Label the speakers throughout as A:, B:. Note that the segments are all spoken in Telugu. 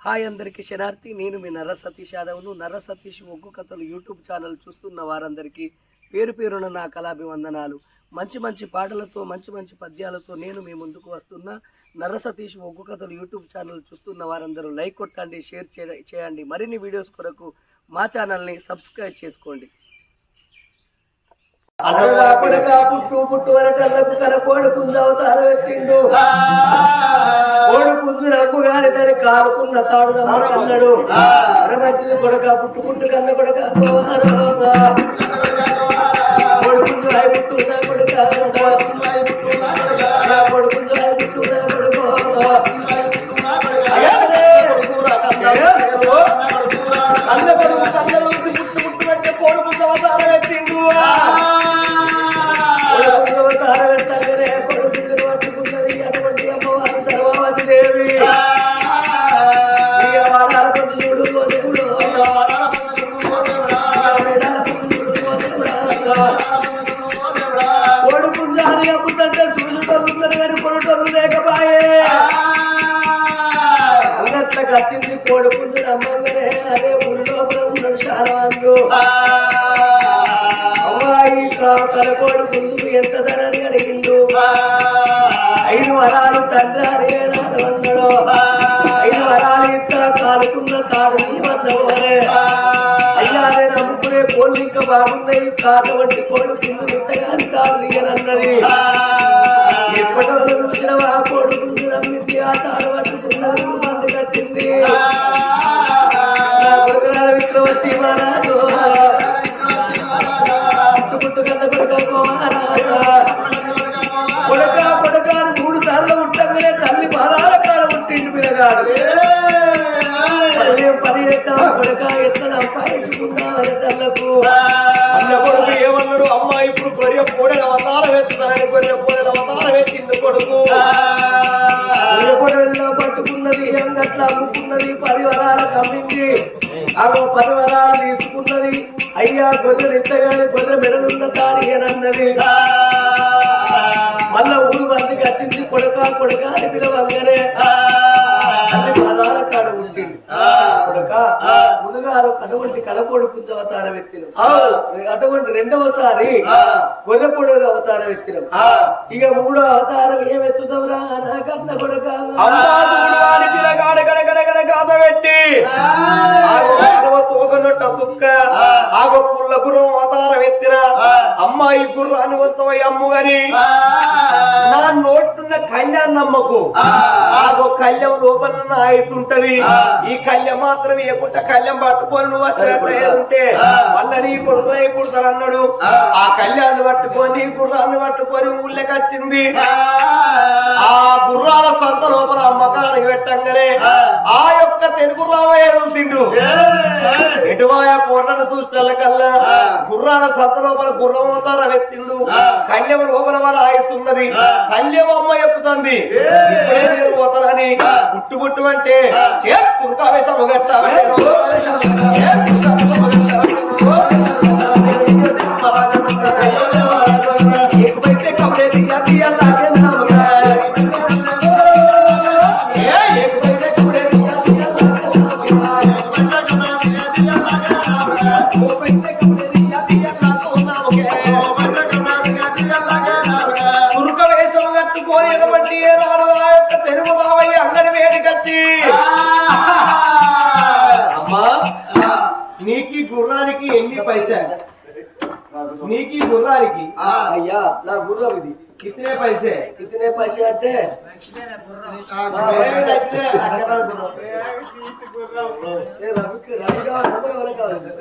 A: హాయ్ అందరికీ శనార్థి. నేను మీ నర్ర సతీష్ యాదవ్ను. నర్ర సతీష్ ఒగ్గు కథలు యూట్యూబ్ ఛానల్ చూస్తున్న వారందరికీ పేరు పేరున నా కళాభివందనాలు. మంచి మంచి పాటలతో మంచి మంచి పద్యాలతో నేను మీ ముందుకు వస్తున్నా. నర్ర సతీష్ ఒగ్గు కథలు యూట్యూబ్ ఛానల్ చూస్తున్న వారందరూ లైక్ కొట్టండి, షేర్ చేయండి. మరిన్ని వీడియోస్ కొరకు మా ఛానల్ని సబ్స్క్రైబ్ చేసుకోండి. పుట్టు వరటల్లకు తన కోడుకుంది అవతారం ఎత్తిండు. కోడుకుంది రంగు గాని దాన్ని కారుకున్న తాడుదమ్మన్నాడు. మంచిది కొడక పుట్టు కన్న కొడక కొడుకుంది రాయి పుట్టున్నా కొడుక కొడుకుంది రాయి పుట్టున్నా కొడుకు అన్న కొడుకు కన్నలు పుట్టు పెట్టే కోడుకుంది అవతారం ఎత్తిండు. పట్టుకున్నది అటువంటి అమ్మవారు ధర్మావతి దేవి. చూడు కొడుకుందాని అమ్ముతంటే చూసుకుంటున్నారు కానీ కొడుటోళ్ళు లేకపాయే. అంగట్లకు వచ్చింది కొడుకుంది అమ్మంగానే. అదే ఊళ్ళో ఉన్నాడు శారవాళ్ళు. అమ్మాయి కలకోడు ముందుకు ఎంత ధనాన్ని అడిగిండు. 5 వరాలు తండ్రి అడిగేనాడు అన్నాడు. 5 వరాలు ఇతర కాలుకున్న తాడు వద్దవరే. అయ్యా నేను అమ్ముకునే కోళ్ళు ఇంకా బాగున్నాయి. కాదు వంటి కోళ్ళు కింద ఇంతగాని తాడు దిగనన్నది. ఎప్పటి వరకు చూసిన ఆ కోడు ముందు నమ్మింది. ఆ తాడు పట్టుకున్నది మందికి వచ్చింది. విక్రవర్తి మహారాజు కొడకాడు 3 సార్లు పుట్టగానే తల్లి పాదాల కాడ పుట్టిండు పిల్లగాడు. 10 ఎత్తాం కొడక ఎత్తన అప్పాయించుకున్నా తల్లకు. అన్న కొడుకు ఏమన్నాడు? అమ్మ ఇప్పుడు గొర్రె పొడల అవతారం ఎత్తుతానని గొర్రె పొడల అవతారం ఎత్తింది కొడుకు. గొర్రె పొడల్లో పట్టుకున్నది. అంగట్లా అమ్ముకున్నది. 10 వరాలకు అమ్మింది. ఆగో 10 వరాలు తీసుకున్నది. అయ్యా గొర్రెలు ఎత్తగానే గొర్రె మెడలున్న తాడి అన్నది. మళ్ళా ఊరు మందికి వచ్చింది. కొడక అని పిలవంగానే అన్ని పదాల కాడ ఉంటుంది. కొడక ముందుగా అటువంటి కలకొడుకు అవతారం ఎత్తిన. అటువంటి 2వసారి గొర్రె పొడుగు అవతారం ఎత్తినాం. ఇక 3వ అవతారం ఏమెత్తుతావురా నాకన్న కొడక పెట్టి తోగనట్ట సుక్క ఆగో పుల్ల గుర్రం అవతారం ఎత్తిన. అమ్మాయి గుర్రాన్ని వస్తాయి అమ్ము గాని నా నోటున్న కళ్యాణ్ నమ్మకు. ఆగో కళ్యాణ్ లోపల ఆయుస్ ఉంటది. ఈ కళ్యాణ్ మాత్రం ఏకుంట కళ్యాణ్ పట్టుకొని నువ్వు ఉంటే మళ్ళా నీ కొడుకునే పుడతారన్నాడు. ఆ కళ్యాణ్ పట్టుకొని గుర్రాన్ని పట్టుకొని ఊళ్ళకి వచ్చింది. ఆ గుర్రాల సంత లోపల అమ్మకానికి పెట్టంగానే ఆ యొక్క తెలుగు రావయ్య చూసిండు. ఎటువాయ పొండను చూసిన కల్లా గుర్రాల సంత లోపల గుర్రం అవుతారని ఎత్తిండు. కళ్యాణ లోపల వాళ్ళ ఆయిస్తున్నది. కళ్యాణ అమ్మ చెప్పుతుంది ఇప్పుడే మీరు పోతారని. పుట్టు అంటే చేతుకావేశము తెలుగు రావయ్య అందరి వేదికచ్చి అమ్మా నీకి గుర్రానికి ఎన్ని పైసా? నీకి గుర్రానికి అయ్యా నా గుర్రం ఇది కితనే పైసే అంటే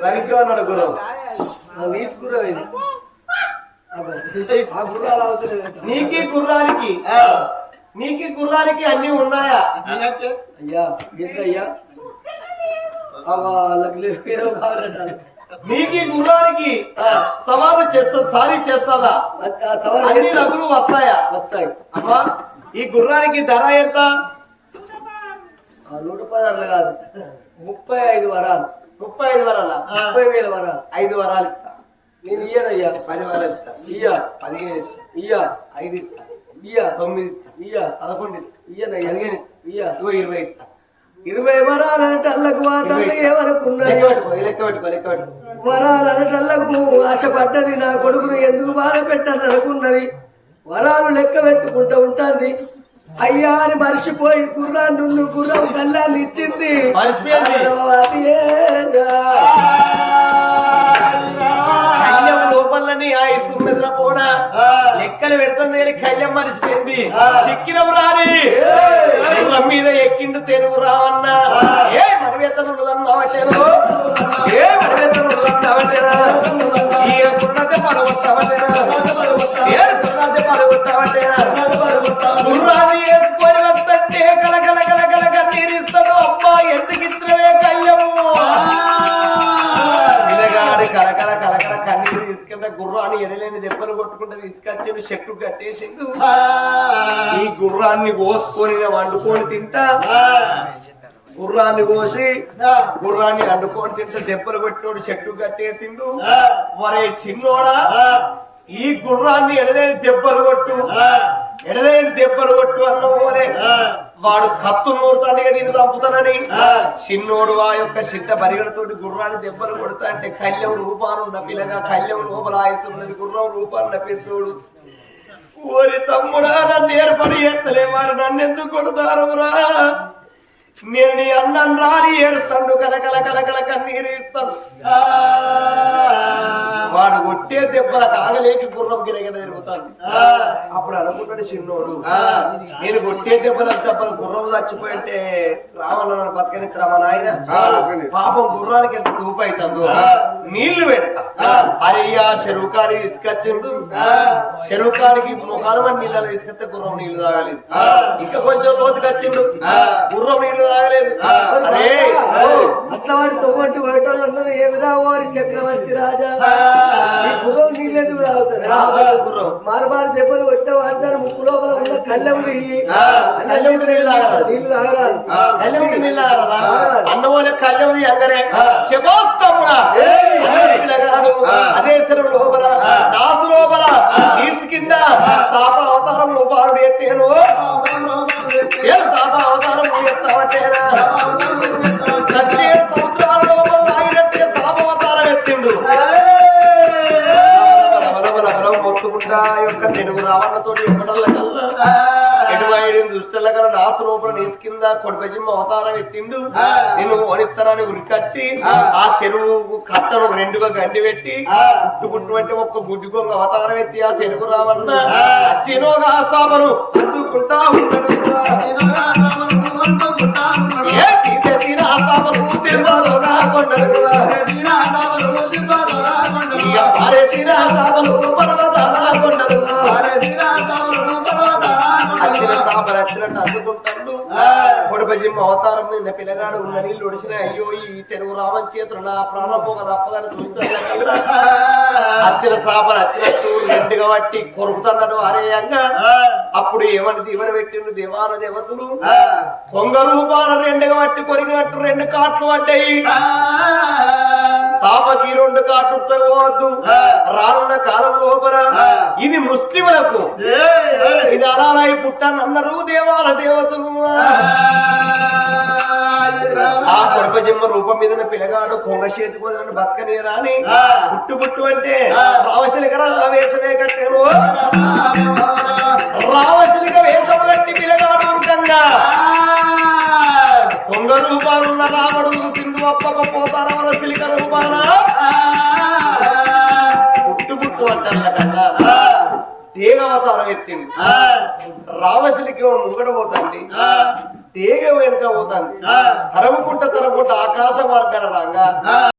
A: రవికి అన్నాడు గుర్రం. తీసుకుర్రం ఇది. నీకి గుర్రానికి అన్ని ఉన్నాయా? అయ్యా అయ్యా నీకి గుర్రానికి సవాలు చేస్తా సారీ చేస్తాదా? అన్ని డబ్బులు వస్తాయా? వస్తాయి. అమ్మా ఈ గుర్రానికి ధర ఎంత? 116 కాదు 35 వరాలు. 35 వరాల 30,000 వరాలు. 5 వరాలు ఇస్తా నేను. ఇయ్యనయ్యా 10 వరాలు ఇస్తా. ఇయ్యా 15 ఇస్తా. ఇయ్యా 5 ఇస్తా. ఇయ్యా 9 ఇస్తా. ఇయ్యా 11 ఇయ్యనయ్యా 15 ఇయ్యా 20 ఇస్తా.
B: 20 వరాలనటల్లకు ఆ తల్లి ఏమనుకున్నది వరాలనటల్లకు ఆశపడ్డది నా కొడుకును ఎందుకు బాధ పెట్టని అనుకున్నది వరాలు లెక్క పెట్టుకుంటూ ఉంటుంది అయ్యా అని మర్చిపోయి గుర్రాన్ని గుర్రం కళ్ళాన్ని ఇచ్చింది
A: లోపలని ఆయుస్తున్నదిరా పోడా లెక్కలు పెడుతుంది కళ్యాణ్ మరిచిపోయింది చిక్కినవు రాని మీద ఎక్కిండు తెలుగు రావన్నా ఏ మనవేతనుండదన్నావటేనా ఏ మనవేతనుండదన్నావటేనా ఈ గుర్రాజ పడగొట్టావటేనా ఏ గుర్రాజ పడగొట్టావటేనా గుర్రాన్ని వేసుకొని వస్తుంటే కలకల కలకల కన్నీరిస్తాడు అబ్బా ఎందుకు ఇద్దరే కళ్యము పిల్లగాడు కలకల కలకల కన్నీరు తీసుకుంటే గుర్రాన్ని ఎడలేని దెబ్బలు కొట్టుకుంటే తీసుకొచ్చిండు చెట్టు కట్టేసిండు ఈ గుర్రాన్ని కోసుకొని వండుకొని తింటా గుర్రాన్ని కోసి గుర్రాన్ని వండుకొని తింటే దెబ్బలు కొట్టినోడు చెట్టు కట్టేసిండు మరే చిన్నోడా ఈ గుర్రాన్ని ఎడలేని దెబ్బలు కొట్టు అన్నమోనే వాడు కత్తు నూరుతాడుగా నేను చంపుతానని చిన్నోడు ఆ యొక్క చిట్ట పరిగెడతోటి గుర్రాన్ని దెబ్బలు కొడతా అంటే కళ్యం రూపానున్న పిల్లగా కళ్యం లోపల ఆయుసున్నది గుర్రం రూపాన్న పెద్దోడు ఓరి తమ్ముడా నన్ను ఏర్పడి ఎత్తలేవారు నన్ను ఎందుకు కొడతారురా నేను నీ అన్నం రాని ఏడుస్తాడు కలకల కలకల కన్నీరు ఇస్తాడు వాడు కొట్టే దెబ్బల కాగలేకి గుర్రం గిరగిర తిరుగుతాడు అప్పుడు అనుకుంటాడు చిన్నోడు నేను కొట్టే దెబ్బల గుర్రం చచ్చిపోయింటే రామన్న బతకనిత్తరా నాయన పాపం గుర్రానికి ఎంత తూపు అవుతుందో నీళ్లు పెడతా అయ్యా చెరువుకాడి తీసుకొచ్చిండు చెరువుకాడికి ముఖాలు నీళ్ళలో తీసుకొస్తే గుర్రం నీళ్లు తాగలేదు ఇంకా కొంచెం లోతుకి వచ్చిండు గుర్రం నీళ్లు తాగలేదు అరే
B: అట్లా వాడి తొమ్మిది వేటలు అన్నారు ఏ విధంగా చక్రవర్తి రాజా గుర్రం నీళ్ళు తాగుతారు మారు దెబ్బలు కొట్టే వాడతారు ముక్కు లోపల ఉన్న కళ్ళెం నీళ్లు తాగరాదు
A: అన్నమూలే కళ్ళెం అందరే చెబోస్తామురా అదే శరం లోపల దాసు లోపల నీసు కింద శాప అవతారం బారుడు ఎత్తేను శాప అవతారం ఎత్తావటేనా సత్య సముద్రాల లోపల ఆగినట్టే శాప అవతారం ఎత్తిండు మొత్తుకుంటా యొక్క తెలుగు రావణతో ఎక్కడల్ల కల్లా ఎటువైడు దుష్టల కల నాసు లోపల నీసు కింద కొడుకజిమ్మ అవతారం ఎత్తిండు నేను ఓడిస్తానని ఉరికచ్చి ఆ చెరువు కట్టను రెండుగా గండి పెట్టి పుట్టుకుంటు ఒక్క గుడ్డి కొంగ అవతారం ఎత్తి ఆ తెలుగు రావన్న చిన్నోగా సాపను అందుకుంటా ఉంటాడు తీసేసిన ఆసాపను తిరుమలగా కొండరు పారేసిన ఆసాపను పర్వతాల కొండరు వచ్చినట్టు అందుకుంటాడు కొడుపజిమ్మ అవతారం మీద పిల్లగాడు ఉన్న నీళ్ళు ఒడిసిన అయ్యో ఈ తెలుగు రామన్ చేతులు నా ప్రాణం పోక తప్పదని చూస్తాడు అచ్చిన సాపలు వచ్చినట్టు రెండుగా బట్టి కొరుకుతున్నాడు అరేయంగా అప్పుడు ఏమని దీవెన పెట్టిండు దేవాన దేవతలు కొంగ రూపాల రెండుగా బట్టి కొరిగినట్టు రెండు కాట్లు పడ్డాయి సాపకి రెండు కాట్లు తగ్గవద్దు రానున్న కాలం లోపల ఇది ముస్లింలకు ఇది అలాయి పుట్టానన్నారు దేవాల దేవతలు ఆ కొడపజిమ్మ రూపం మీద పిల్లగాడు కొంగ చేతి కుదరని బతకనీరా అని పుట్టు అంటే రావశలికర వేషమే కట్టాను రావశలిక వేషం కట్టి పిల్లగాడు ఉంటంగా కొంగ రూపాలున్న రాముడు సింధు అప్పకపోతారవల శిలిక రూపాన పుట్టు అంటారు కన్నా తీగ అవతారం ఎత్తింది రావశలికి ముంగడ పోతాండి తీగ వెనుక పోతాంది తరముకుంట ఆకాశ మార్గాల రాగా